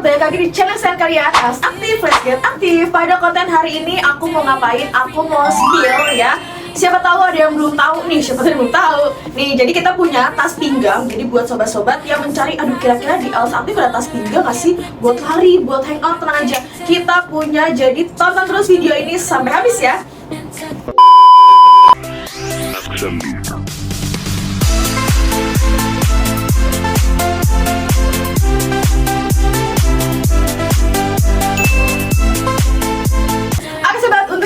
balik lagi di channel saya kalian Aktif, Let's Get Aktif. Pada konten hari ini aku mau ngapain? Aku mau spill ya. Siapa tahu ada yang belum tahu nih, siapa tahu yang belum tahu nih. Jadi kita punya tas pinggang. Jadi buat sobat-sobat yang mencari, aduh kira-kira di Els Aktif ada tas pinggang nggak sih? Buat lari, buat hangout, tenang aja. Kita punya, jadi tonton terus video ini sampai habis ya.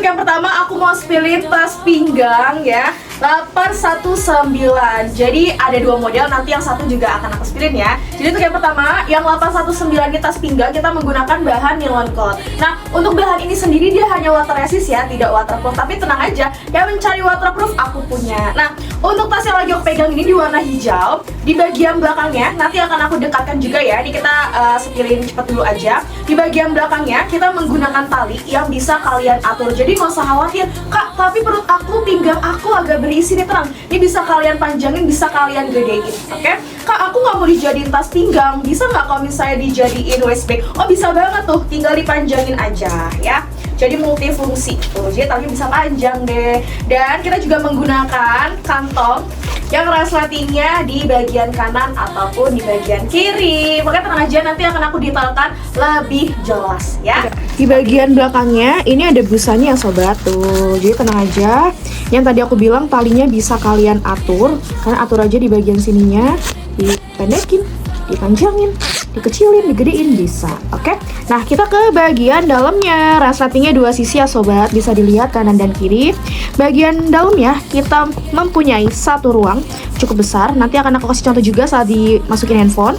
Yang pertama aku mau spillin tas pinggang ya 819. Jadi ada dua model, nanti yang satu juga akan aku spillin ya. Jadi untuk yang pertama, yang 819 di tas pinggang kita menggunakan bahan nylon cloth. Nah, untuk bahan ini sendiri dia hanya water resist ya, tidak waterproof. Tapi tenang aja, yang mencari waterproof aku punya. Nah, untuk tas yang lagi aku pegang ini di warna hijau. Di bagian belakangnya, nanti akan aku dekatkan juga ya. Ini kita spillin cepet dulu aja. Di bagian belakangnya kita menggunakan tali yang bisa kalian atur. Jadi nggak usah khawatir, Kak, tapi perut aku, pinggang aku agak berisi nih, tenang. Ini bisa kalian panjangin, bisa kalian gedein, oke? Kak, aku nggak mau dijadiin tas pinggang, bisa nggak kalau misalnya dijadiin waist bag? Oh, bisa banget tuh, tinggal dipanjangin aja ya. Jadi multifungsi tuh, jadi talinya bisa panjang deh. Dan kita juga menggunakan kantong yang resletingnya di bagian kanan ataupun di bagian kiri. Makanya tenang aja, nanti akan aku detailkan lebih jelas ya. Di bagian belakangnya ini ada busanya ya sobat tuh. Jadi tenang aja. Yang tadi aku bilang talinya bisa kalian atur. Karena atur aja di bagian sininya, dipendekin, dipanjangin, dikecilin, digedein bisa. Oke. Nah, kita ke bagian dalamnya. Resletingnya dua sisi ya sobat, bisa dilihat kanan dan kiri. Bagian dalamnya kita mempunyai satu ruang cukup besar. Nanti akan aku kasih contoh juga saat dimasukin handphone.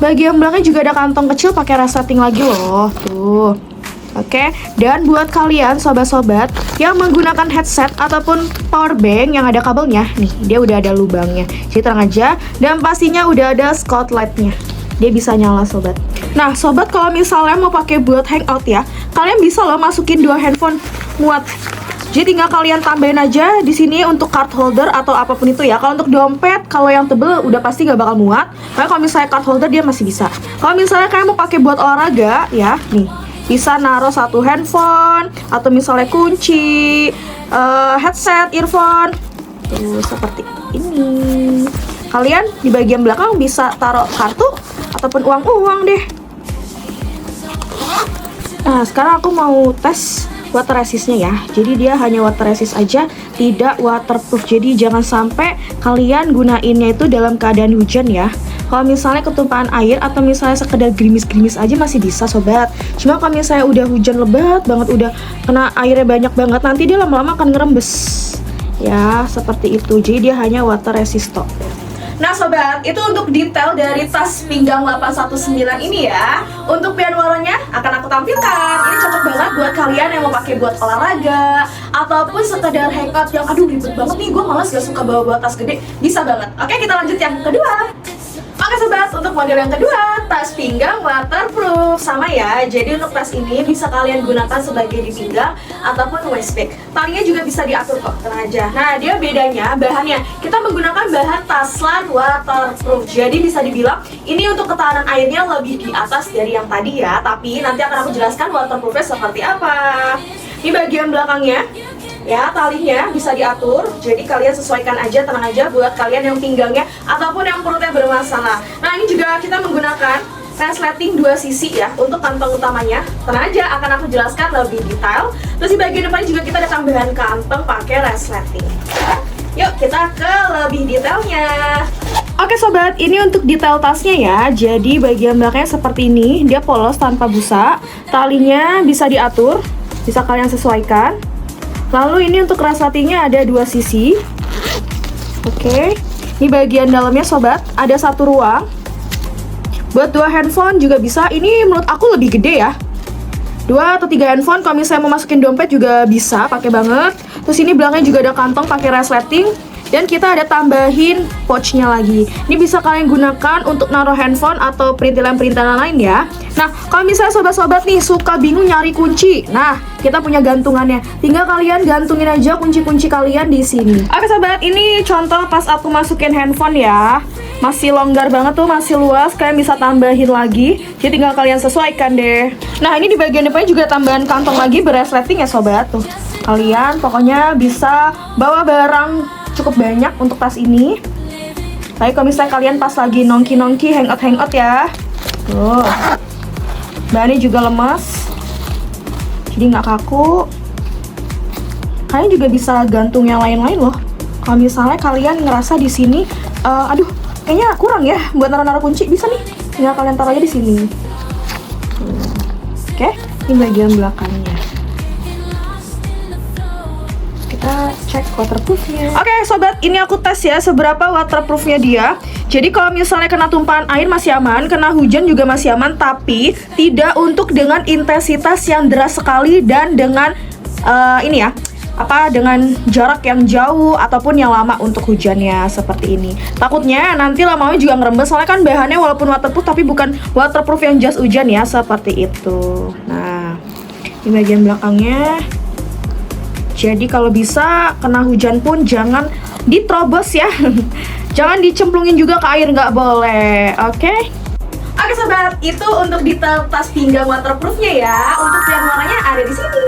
Bagian belakangnya juga ada kantong kecil pakai resleting lagi loh. Tuh. Oke, dan buat kalian sobat-sobat yang menggunakan headset ataupun power bank yang ada kabelnya, nih dia udah ada lubangnya. Jadi tenang aja, dan pastinya udah ada spotlightnya. Dia bisa nyala sobat. Nah sobat, kalau misalnya mau pakai buat hangout ya, kalian bisa loh masukin dua handphone muat. Jadi tinggal kalian tambahin aja di sini untuk card holder atau apapun itu ya. Kalau untuk dompet, kalau yang tebel udah pasti nggak bakal muat. Karena kalau misalnya card holder dia masih bisa. Kalau misalnya kalian mau pakai buat olahraga ya, nih bisa naruh satu handphone atau misalnya kunci, headset, earphone, tuh seperti ini. Kalian di bagian belakang bisa taruh kartu ataupun uang-uang deh. Nah sekarang aku mau tes water resistnya ya. Jadi dia hanya water resist aja, tidak waterproof. Jadi jangan sampai kalian gunainnya itu dalam keadaan hujan ya. Kalau misalnya ketumpahan air atau misalnya sekedar gerimis-gerimis aja masih bisa sobat. Cuma kalau misalnya udah hujan lebat banget, udah kena airnya banyak banget, nanti dia lama-lama akan ngerembes. Ya, seperti itu. Jadi dia hanya water resistant. Nah sobat, itu untuk detail dari tas pinggang 819 ini ya. Untuk pian warnanya akan aku tampilkan. Ini cocok banget buat kalian yang mau pakai buat olahraga ataupun sekedar hangout yang aduh ribet banget nih, gue malas gak suka bawa tas gede. Bisa banget. Oke, kita lanjut yang kedua. Oke sobat, untuk model yang kedua, tas pinggang waterproof. Sama ya, jadi untuk tas ini bisa kalian gunakan sebagai di pinggang ataupun waist bag. Talinya juga bisa diatur kok, tenang aja. Nah, dia bedanya bahannya, kita menggunakan bahan taslan waterproof. Jadi bisa dibilang ini untuk ketahanan airnya lebih di atas dari yang tadi ya. Tapi nanti akan aku jelaskan waterproofnya seperti apa. Di bagian belakangnya ya, talinya bisa diatur, jadi kalian sesuaikan aja, tenang aja buat kalian yang pinggangnya ataupun yang perutnya bermasalah. Nah ini juga kita menggunakan resleting dua sisi ya untuk kantong utamanya. Tenang aja, akan aku jelaskan lebih detail. Terus di bagian depannya juga kita ada tambahan kantong pakai resleting. Yuk kita ke lebih detailnya. Oke sobat, ini untuk detail tasnya ya. Jadi bagian belakangnya seperti ini, dia polos tanpa busa. Talinya bisa diatur, bisa kalian sesuaikan. Lalu ini untuk resletingnya ada dua sisi. Oke, ini bagian dalamnya sobat, ada satu ruang. Buat dua handphone juga bisa. Ini menurut aku lebih gede ya. 2 atau 3 handphone. Kalau misalnya mau masukin dompet juga bisa, pakai banget. Terus ini belakangnya juga ada kantong pakai resleting. Dan kita ada tambahin pouchnya lagi. Ini bisa kalian gunakan untuk naruh handphone atau perintilan-perintilan lain ya. Nah, kalau misalnya sobat-sobat nih suka bingung nyari kunci, nah kita punya gantungannya. Tinggal kalian gantungin aja kunci-kunci kalian di sini. Oke sobat, ini contoh pas aku masukin handphone ya. Masih longgar banget tuh, masih luas. Kalian bisa tambahin lagi. Jadi tinggal kalian sesuaikan deh. Nah, ini di bagian depannya juga tambahan kantong lagi beresleting ya sobat tuh. Kalian pokoknya bisa bawa barang cukup banyak untuk tas ini. Tapi kalau misalnya kalian pas lagi nongki-nongki, hangout ya. Tuh. Bahannya juga lemas. Jadi nggak kaku. Kalian juga bisa gantung yang lain-lain loh. Kalau misalnya kalian ngerasa di sini, aduh, kayaknya kurang ya buat naruh-naruh kunci, bisa nih. Tinggal kalian taruh aja di sini. Oke, ini bagian belakangnya. Kita cek waterproofnya. Oke sobat, ini aku tes ya seberapa waterproofnya dia. Jadi kalau misalnya kena tumpahan air masih aman, kena hujan juga masih aman, tapi tidak untuk dengan intensitas yang deras sekali dan dengan ini ya, dengan jarak yang jauh ataupun yang lama untuk hujannya seperti ini. Takutnya nanti lama-lama juga ngerembes, soalnya kan bahannya walaupun waterproof tapi bukan waterproof yang jas hujan ya, seperti itu. Nah, ini bagian belakangnya. Jadi kalau bisa kena hujan pun jangan diterobos ya. Jangan dicemplungin juga ke air, nggak boleh. Oke? Oke sobat, itu untuk detail tas pinggang waterproofnya ya. Untuk yang warnanya ada di sini.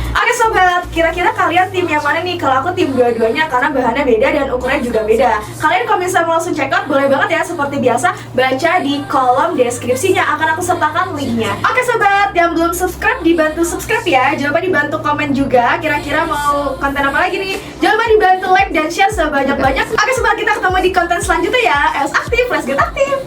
Oke sobat, kira-kira kalian tim yang mana nih? Kalau aku tim dua-duanya karena bahannya beda dan ukurannya juga beda. Kalian kalau misalnya mau langsung check out, boleh banget ya. Seperti biasa, baca di kolom deskripsinya, akan aku sertakan linknya. Oke sobat, yang belum subscribe dibantu subscribe ya. Jangan lupa dibantu komen juga, kira-kira mau konten apa lagi nih. Jangan lupa dibantu like dan share sebanyak-banyak. Oke sobat, kita ketemu di konten selanjutnya ya. Els aktif, let's get aktif.